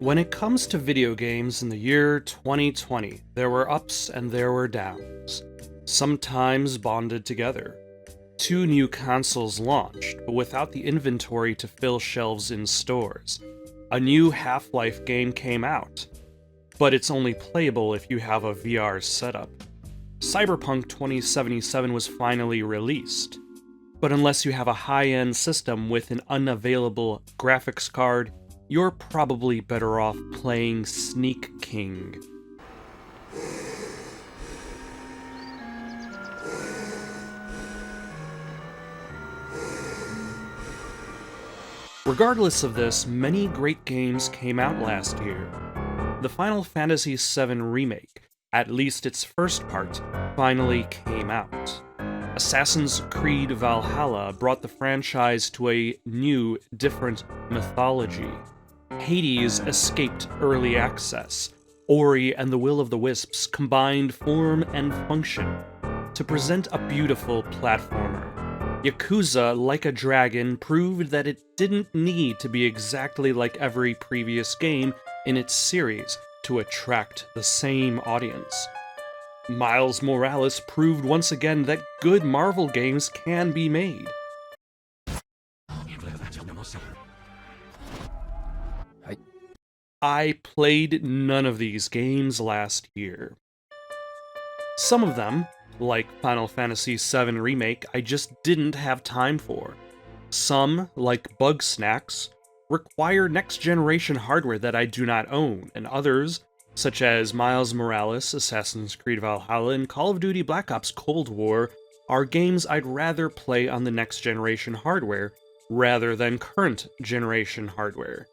When it comes to video games in the year 2020, there were ups and there were downs, sometimes bonded together. Two new consoles launched, but without the inventory to fill shelves in stores. A new Half-Life game came out, but it's only playable if you have a VR setup. Cyberpunk 2077 was finally released, but unless you have a high-end system with an unavailable graphics card, you're probably better off playing Sneak King. Regardless of this, many great games came out last year. The Final Fantasy VII Remake, at least its first part, finally came out. Assassin's Creed Valhalla brought the franchise to a new, different mythology. Hades escaped early access. Ori and the Will of the Wisps combined form and function to present a beautiful platformer. Yakuza, Like a Dragon, proved that it didn't need to be exactly like every previous game in its series to attract the same audience. Miles Morales proved once again that good Marvel games can be made. I played none of these games last year. Some of them, like Final Fantasy VII Remake, I just didn't have time for. Some, like Bugsnax, require next-generation hardware that I do not own, and others, such as Miles Morales, Assassin's Creed Valhalla, and Call of Duty Black Ops Cold War, are games I'd rather play on the next-generation hardware rather than current-generation hardware.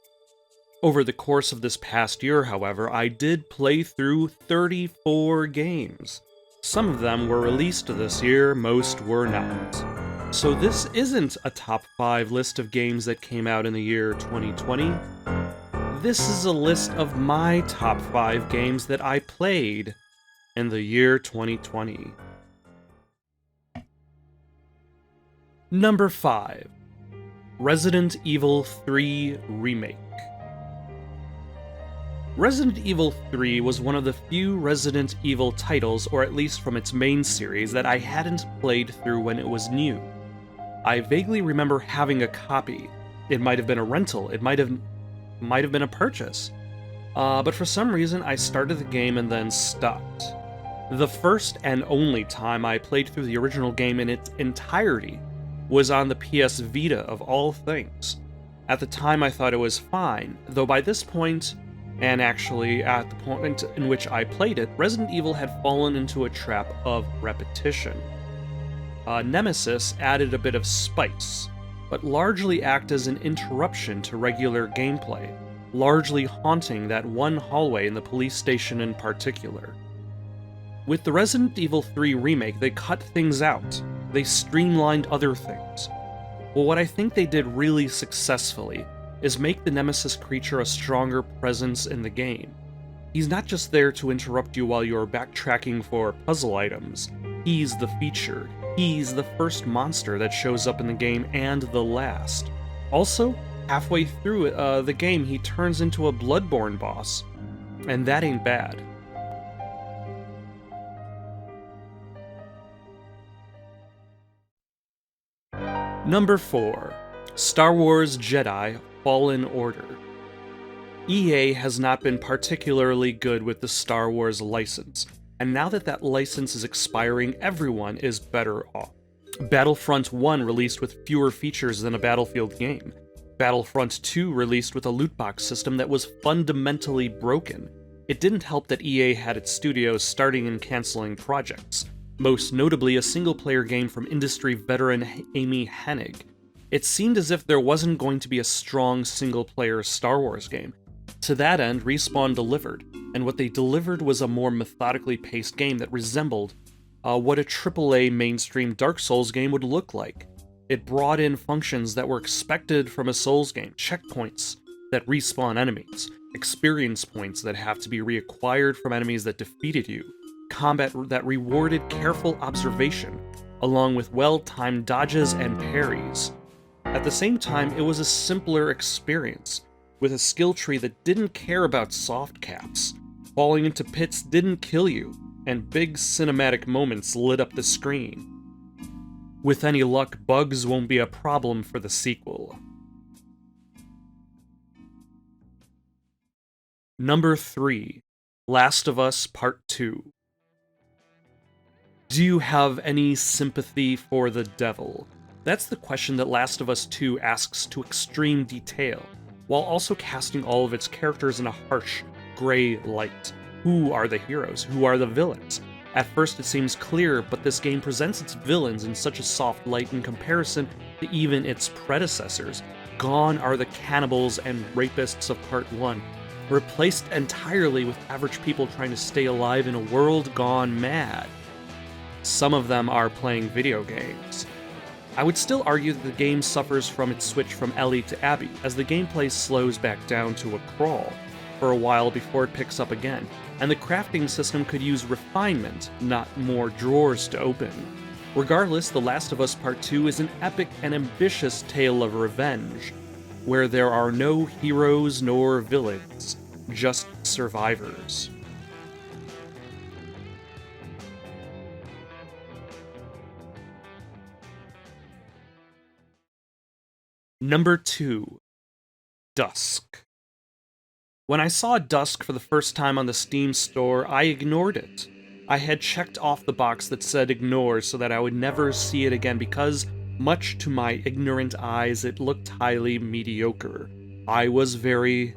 Over the course of this past year, however, I did play through 34 games. Some of them were released this year, most were not. So this isn't a top 5 list of games that came out in the year 2020. This is a list of my top 5 games that I played in the year 2020. Number 5. Resident Evil 3 Remake. Resident Evil 3 was one of the few Resident Evil titles, or at least from its main series, that I hadn't played through when it was new. I vaguely remember having a copy. It might have been a rental, it might have been a purchase. But for some reason I started the game and then stopped. The first and only time I played through the original game in its entirety was on the PS Vita of all things. At the time I thought it was fine, though by this point, and actually at the point in which I played it, Resident Evil had fallen into a trap of repetition. Nemesis added a bit of spice, but largely act as an interruption to regular gameplay, largely haunting that one hallway in the police station in particular. With the Resident Evil 3 remake, they cut things out. They streamlined other things. Well, what I think they did really successfully is make the Nemesis creature a stronger presence in the game. He's not just there to interrupt you while you're backtracking for puzzle items. He's the featured. He's the first monster that shows up in the game and the last. Also, halfway through the game, he turns into a Bloodborne boss, and that ain't bad. Number 4. Star Wars Jedi Fallen Order. EA has not been particularly good with the Star Wars license, and now that that license is expiring, everyone is better off. Battlefront 1 released with fewer features than a Battlefield game. Battlefront 2 released with a loot box system that was fundamentally broken. It didn't help that EA had its studios starting and canceling projects, most notably a single-player game from industry veteran Amy Hennig. It seemed as if there wasn't going to be a strong single-player Star Wars game. To that end, Respawn delivered, and what they delivered was a more methodically paced game that resembled what a AAA mainstream Dark Souls game would look like. It brought in functions that were expected from a Souls game, checkpoints that respawn enemies, experience points that have to be reacquired from enemies that defeated you, combat that rewarded careful observation, along with well-timed dodges and parries. At the same time, it was a simpler experience. with a skill tree that didn't care about soft caps. Falling into pits didn't kill you, and big cinematic moments lit up the screen. With any luck, bugs won't be a problem for the sequel. Number 3. Last of Us Part 2. Do you have any sympathy for the devil? That's the question that Last of Us 2 asks to extreme detail, while also casting all of its characters in a harsh, gray light. Who are the heroes? Who are the villains? At first it seems clear, but this game presents its villains in such a soft light in comparison to even its predecessors. Gone are the cannibals and rapists of Part 1, replaced entirely with average people trying to stay alive in a world gone mad. Some of them are playing video games. I would still argue that the game suffers from its switch from Ellie to Abby, as the gameplay slows back down to a crawl for a while before it picks up again, and the crafting system could use refinement, not more drawers to open. Regardless, The Last of Us Part 2 is an epic and ambitious tale of revenge, where there are no heroes nor villains, just survivors. Number 2. Dusk. When I saw Dusk for the first time on the Steam store, I ignored it. I had checked off the box that said ignore so that I would never see it again because, much to my ignorant eyes, it looked highly mediocre. I was very,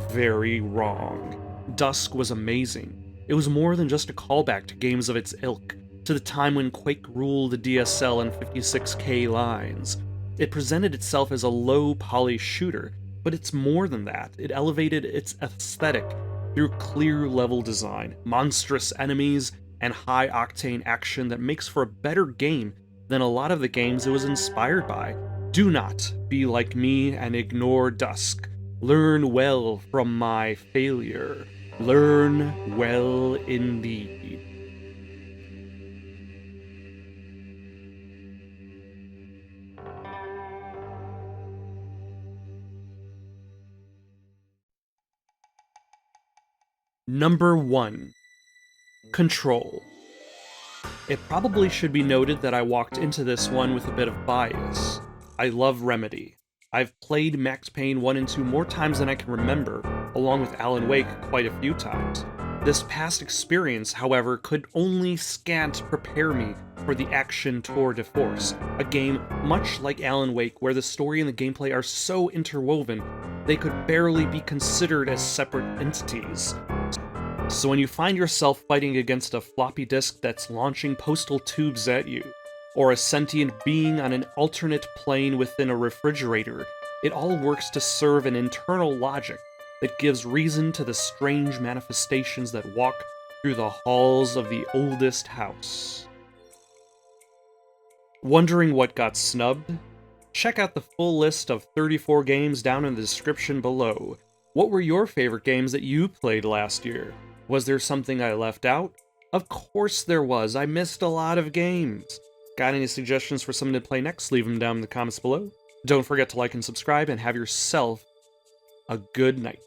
very wrong. Dusk was amazing. It was more than just a callback to games of its ilk, to the time when Quake ruled the DSL and 56K lines. It presented itself as a low-poly shooter, but it's more than that. It elevated its aesthetic through clear level design, monstrous enemies, and high-octane action that makes for a better game than a lot of the games it was inspired by. Do not be like me and ignore Dusk. Learn well from my failure. Learn well indeed. Number 1. Control. It probably should be noted that I walked into this one with a bit of bias. I love Remedy. I've played Max Payne 1 and 2 more times than I can remember, along with Alan Wake quite a few times. This past experience, however, could only scant prepare me for the action tour de force, a game much like Alan Wake where the story and the gameplay are so interwoven they could barely be considered as separate entities. So when you find yourself fighting against a floppy disk that's launching postal tubes at you, or a sentient being on an alternate plane within a refrigerator, it all works to serve an internal logic that gives reason to the strange manifestations that walk through the halls of the oldest house. Wondering what got snubbed? Check out the full list of 34 games down in the description below. What were your favorite games that you played last year? Was there something I left out? Of course there was. I missed a lot of games. Got any suggestions for something to play next? Leave them down in the comments below. Don't forget to like and subscribe, and have yourself a good night.